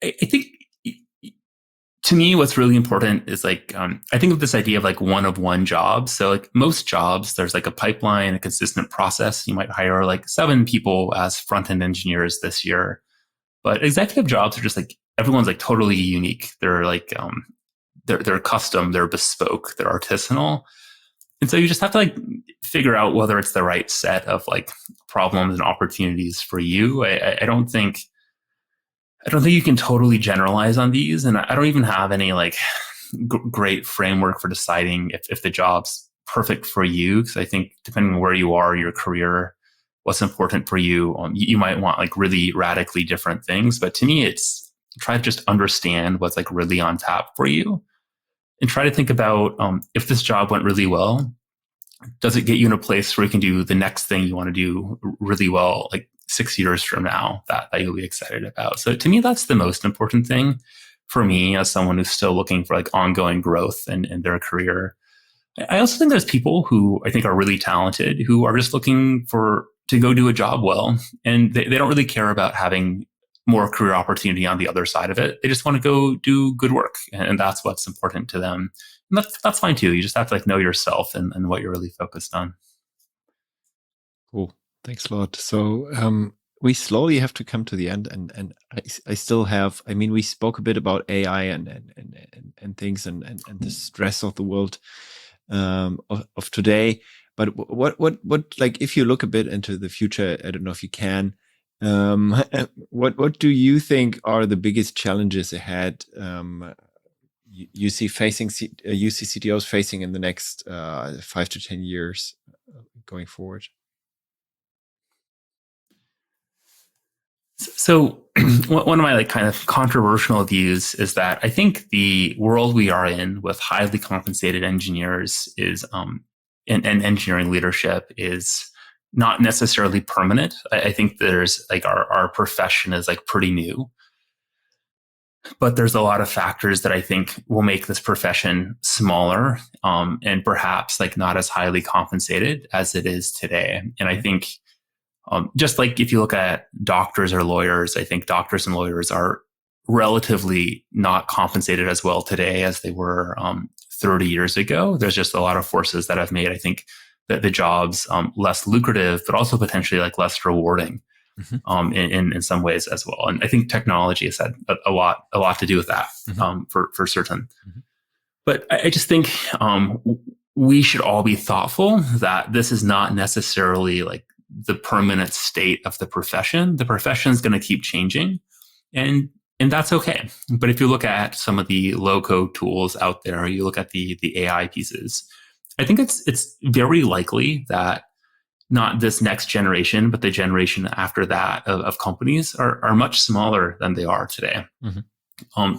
I think to me, what's really important is like, I think of this idea of like one of one jobs. So like most jobs, there's like a pipeline, a consistent process. You might hire like 7 people as front-end engineers this year, but executive jobs are just like, everyone's like totally unique. They're like, they're custom, they're bespoke, they're artisanal. And so you just have to like figure out whether it's the right set of like problems and opportunities for you. I don't think you can totally generalize on these. And I don't even have any like great framework for deciding if the job's perfect for you. Because I think depending on where you are in your career, what's important for you, you might want like really radically different things. But to me, it's try to just understand what's like really on tap for you and try to think about if this job went really well, does it get you in a place where you can do the next thing you want to do really well, like 6 years from now, that you'll be excited about. So to me, that's the most important thing for me as someone who's still looking for like ongoing growth in their career. I also think there's people who I think are really talented who are just looking to go do a job well, and they don't really care about having more career opportunity on the other side of it. They just want to go do good work, and that's what's important to them. And that's fine too. You just have to like know yourself and what you're really focused on. Cool. Thanks a lot. So we slowly have to come to the end, and I still have. I mean, we spoke a bit about AI and things and the stress of the world of today. But what like if you look a bit into the future, I don't know if you can. What do you think are the biggest challenges ahead? You see CTOs facing in the next 5 to 10 years going forward? So one of my like kind of controversial views is that I think the world we are in with highly compensated engineers is and engineering leadership is not necessarily permanent. I think there's like our profession is like pretty new, but there's a lot of factors that I think will make this profession smaller and perhaps like not as highly compensated as it is today. And I think just like if you look at doctors or lawyers, I think doctors and lawyers are relatively not compensated as well today as they were 30 years ago. There's just a lot of forces that have made, I think, that the jobs less lucrative, but also potentially like less rewarding in some ways as well. And I think technology has had a lot to do with that for certain. Mm-hmm. But I just think we should all be thoughtful that this is not necessarily like the permanent state of the profession. The profession is going to keep changing, and that's okay. But if you look at some of the low code tools out there, you look at the AI pieces, I think it's very likely that not this next generation, but the generation after that of companies are much smaller than they are today. Mm-hmm.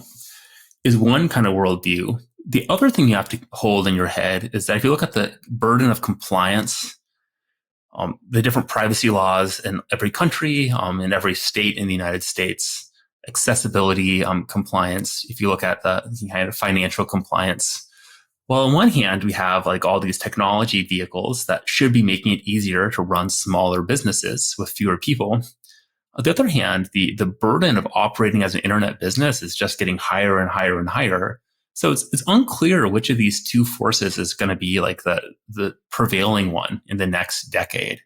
Is one kind of worldview. The other thing you have to hold in your head is that if you look at the burden of compliance, the different privacy laws in every country, in every state in the United States, accessibility, compliance, if you look at the kind of financial compliance, well, on one hand, we have like all these technology vehicles that should be making it easier to run smaller businesses with fewer people. On the other hand, the burden of operating as an internet business is just getting higher and higher and higher. So it's unclear which of these two forces is going to be like the prevailing one in the next decade.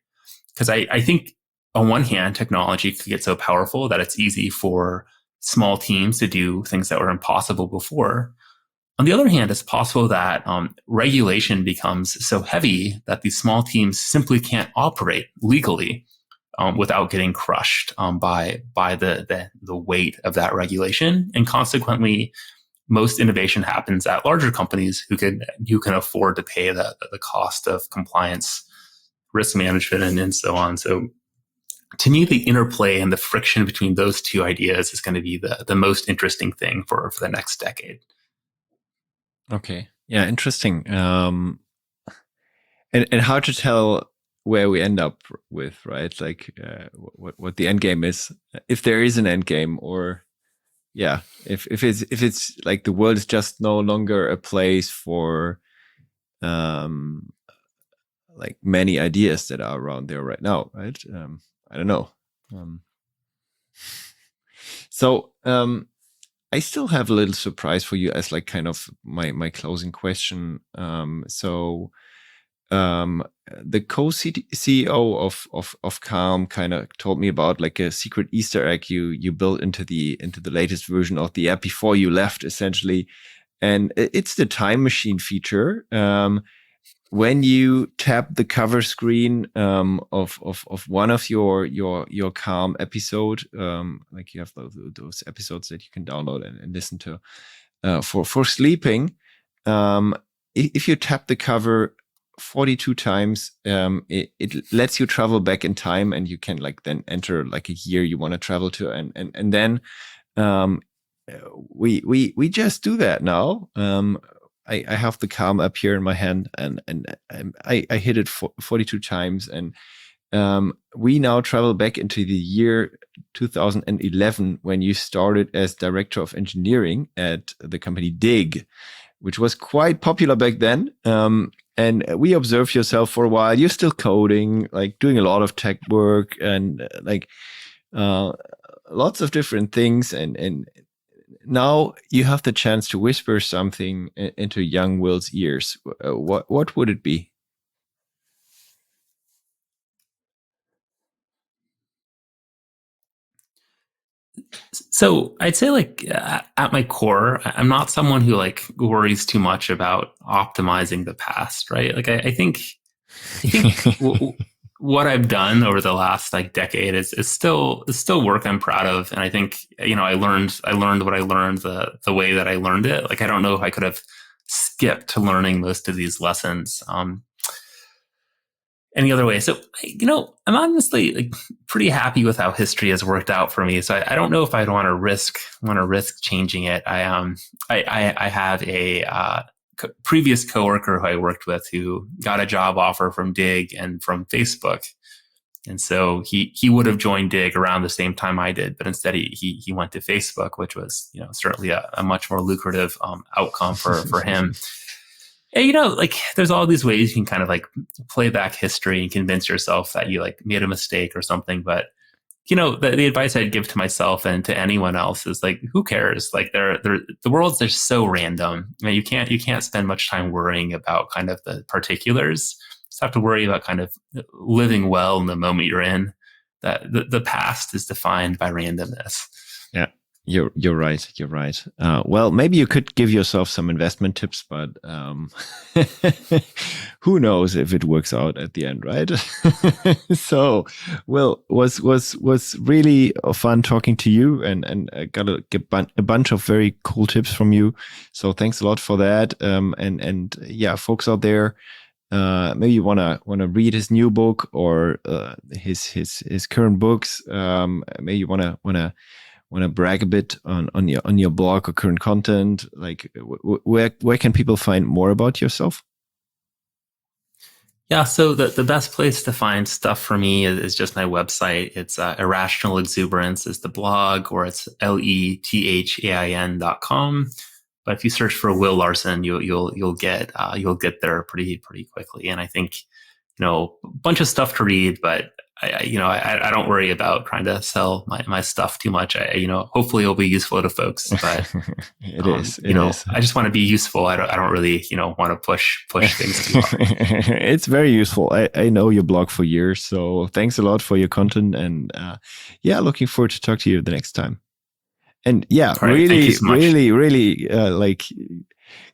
Because I think on one hand, technology could get so powerful that it's easy for small teams to do things that were impossible before. On the other hand, it's possible that regulation becomes so heavy that these small teams simply can't operate legally without getting crushed by the weight of that regulation. And consequently, most innovation happens at larger companies who can afford to pay the cost of compliance, risk management, and so on. So to me, the interplay and the friction between those two ideas is going to be the most interesting thing for the next decade. Okay. Yeah, interesting. And how to tell where we end up with, right? Like what the end game is, if there is an end game, or yeah, if it's like the world is just no longer a place for like many ideas that are around there right now, right? I don't know. So I still have a little surprise for you as like kind of my closing question. The co-CEO of Calm kind of told me about like a secret Easter egg you built into the latest version of the app before you left, essentially, and it's the time machine feature. When you tap the cover screen of one of your Calm episode, like you have those episodes that you can download and listen to for sleeping. If you tap the cover 42 times, it lets you travel back in time, and you can like then enter like a year you want to travel to, and then we just do that now. I have the Calm app here in my hand, and I hit it 42 times, and we now travel back into the year 2011 when you started as director of engineering at the company Digg, which was quite popular back then. And we observed yourself for a while. You're still coding, like doing a lot of tech work and like lots of different things. And now you have the chance to whisper something into young Will's ears. What would it be? So I'd say like at my core, I'm not someone who like worries too much about optimizing the past, right? Like I think what I've done over the last like decade is still work I'm proud of, and I think I learned what I learned the way that I learned it. Like I don't know if I could have skipped learning most of these lessons any other way. So I'm honestly like pretty happy with how history has worked out for me. So I don't know if I'd want to risk changing it. I have a previous coworker who I worked with who got a job offer from Digg and from Facebook. And so he would have joined Digg around the same time I did, but instead he went to Facebook, which was, certainly a much more lucrative outcome for him. And, like there's all these ways you can kind of like play back history and convince yourself that you like made a mistake or something. But, the advice I'd give to myself and to anyone else is like, who cares? Like the world's just so random. I mean, you can't spend much time worrying about kind of the particulars. Just have to worry about kind of living well in the moment you're in. That the past is defined by randomness. Yeah. You're right. You're right. Well, maybe you could give yourself some investment tips, but who knows if it works out at the end, right? So, Will, was really fun talking to you, and I got a bunch of very cool tips from you. So thanks a lot for that. And yeah, folks out there, maybe you wanna read his new book or his current books. Maybe you wanna brag a bit on your blog or current content. Like where can people find more about yourself? Yeah, so the best place to find stuff for me is just my website. It's Irrational Exuberance is the blog, or it's lethain.com. But if you search for Will Larson, you'll get there pretty quickly. And I think, a bunch of stuff to read, but I don't worry about trying to sell my stuff too much. Hopefully it'll be useful to folks, but it is. I just want to be useful. I don't really, want to push things too hard. It's very useful. I know your blog for years, so thanks a lot for your content, and looking forward to talk to you the next time. And really like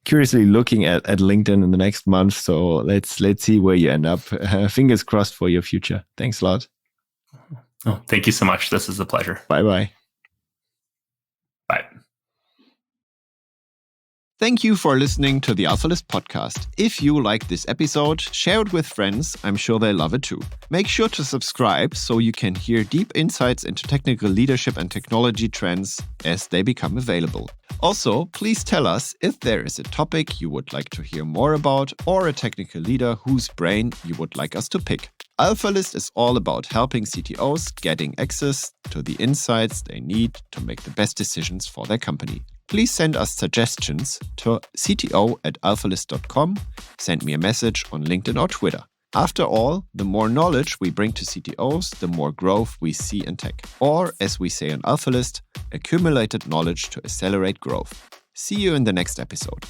curiously looking at LinkedIn in the next month. So let's see where you end up. Fingers crossed for your future. Thanks a lot. Oh, thank you so much. This is a pleasure. Bye-bye. Bye. Thank you for listening to the AlphaList podcast. If you like this episode, share it with friends. I'm sure they love it too. Make sure to subscribe so you can hear deep insights into technical leadership and technology trends as they become available. Also, please tell us if there is a topic you would like to hear more about or a technical leader whose brain you would like us to pick. AlphaList is all about helping CTOs getting access to the insights they need to make the best decisions for their company. Please send us suggestions to cto@alphalist.com. Send me a message on LinkedIn or Twitter. After all, the more knowledge we bring to CTOs, the more growth we see in tech. Or, as we say on AlphaList, accumulated knowledge to accelerate growth. See you in the next episode.